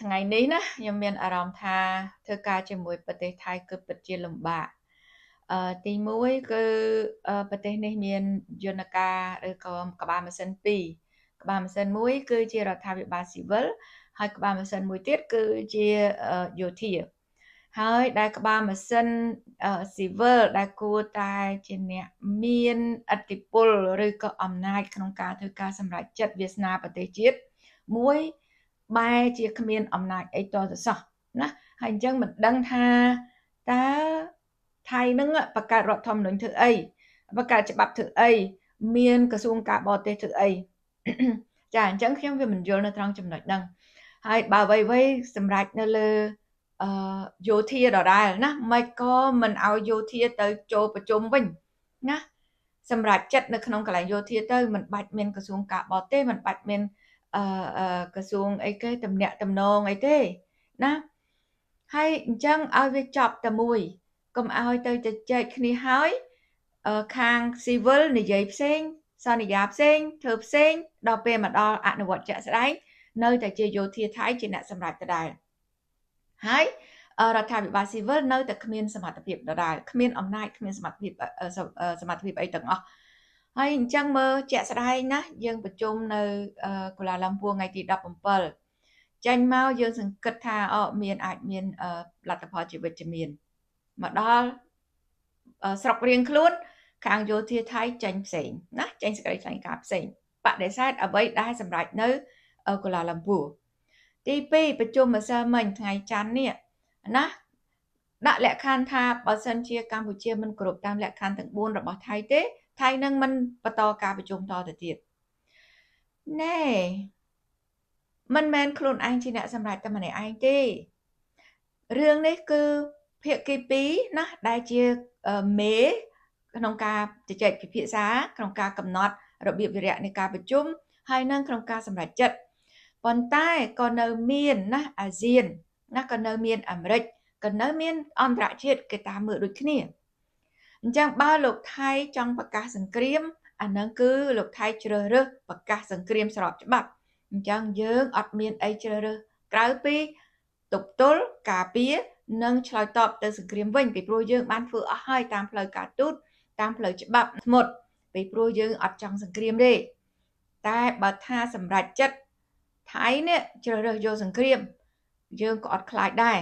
ថ្ងៃនេះណាខ្ញុំមានអារម្មណ៍ថាធ្វើការជាមួយប្រទេសថៃគឺពិតជាលំបាកទី1គឺប្រទេសនេះមានយន្តការឬក៏ក្បាលម៉ាស៊ីន2ក្បាលម៉ាស៊ីនមួយគឺជារដ្ឋាភិបាលស៊ីវិលហើយក្បាលម៉ាស៊ីនមួយទៀតគឺជាយោធាហើយដែលក្បាលម៉ាស៊ីនស៊ីវិលដែលគួរតែជាអ្នកមានឥទ្ធិពលឬក៏អំណាចក្នុងការធ្វើការសម្រេចចិត្តវាសនាប្រទេសជាតិមួយបែរជាគ្មានអំណាចអីតទៅសោះណាហើយអញ្ចឹងមិនដឹងថាតើថៃនឹងបង្កើតរដ្ឋធម្មនុញ្ញធ្វើអីបង្កើតច្បាប់ធ្វើអីមានក្រសួងការបរទេសធ្វើអីចាអញ្ចឹងខ្ញុំវាមិនយល់នៅត្រង់ចំណុចហ្នឹងហើយបើអ្វីៗសម្រាប់នៅលើយោធាដដែលណាមិនក៏មិនឲ្យយោធាទៅចូលប្រជុំវិញណាសម្រាប់ចិត្តនៅក្នុងកន្លែងយោធាទៅមិនបាច់មានក្រសួងការបរទេសមិនបាច់មានក្រសួងអីគេតំណាក់តំណងអីទេណាហើយអញ្ចឹងឲ្យវាចប់តែមួយកុំឲ្យទៅជជែកគ្នាហើយខាងស៊ីវិលនិយាយផ្សេងសន្យាផ្សេងធ្វើផ្សេងដល់ពេលមកដល់អនុវត្តជាក់ស្ដែងនៅតែជាយោធាថៃជាអ្នកសម្រេចដដែលហើយរដ្ឋាភិបាលស៊ីវិលនៅតែគ្មានសមត្ថភាពដដែលគ្មានអំណាចគ្មានសមត្ថភាពអីទាំងអស់ហើយអញ្ចឹងមើលជាក់ស្ដែងណាយើងប្រជុំនៅកូឡាឡឹមពួរថ្ងៃទី17ចេញមកយើងសង្កេតថាអាចមានលទ្ធផលជាវិជ្ជមានមកដល់ស្រុករៀងខ្លួនខាងយោធាថៃចេញផ្សេងណាចេញសេចក្តីថ្លែងការណ៍ផ្សេងបដិសេធអ្វីដែលសម្រេចនៅកូឡាឡឹមពួរទី2ប្រជុំម្សិលមិញថ្ងៃច័ន្ទនេះណាដាក់លក្ខខណ្ឌថាបើសិនជាកម្ពុជាមិនគោរពតាមលក្ខខណ្ឌទាំង4របស់ថៃទេថៃនឹងមិនបន្តការប្រជុំតទៅទៀតណែមិនមែនខ្លួនឯងជាអ្នកសម្រេចតែម្នាក់ឯងទេរឿងនេះគឺភាគី2ណាដែលជាមេក្នុងការជជែកពិភាក្សាក្នុងការកំណត់របៀបវិរៈនៃការប្រជុំហើយនឹងក្នុងការសម្រេចចិត្តប៉ុន្តែក៏នៅមានណាអាស៊ានណាក៏នៅមានអាមេរិកក៏នៅមានអន្តរជាតិគេតាមមើលដូចគ្នាអញ្ចឹងបើលោកថៃចង់ប្រកាសសង្គ្រាមអានឹងគឺលោកថៃជ្រើសរើសប្រកាសសង្គ្រាមស្របច្បាប់អញ្ចឹងយើងអត់មានអីជ្រើសរើសក្រៅពីទប់ទល់ការពារនិងឆ្លើយតបទៅសង្គ្រាមវិញពីព្រោះយើងបានធ្វើអស់ហើយតាមផ្លូវការទូតតាមផ្លូវច្បាប់ស្មុតពីព្រោះយើងអត់ចង់សង្គ្រាមទេតែបើថាសម្រេចចិត្តថៃនេះជ្រើសរើសយកសង្គ្រាមយើងក៏អត់ខ្លាចដែរ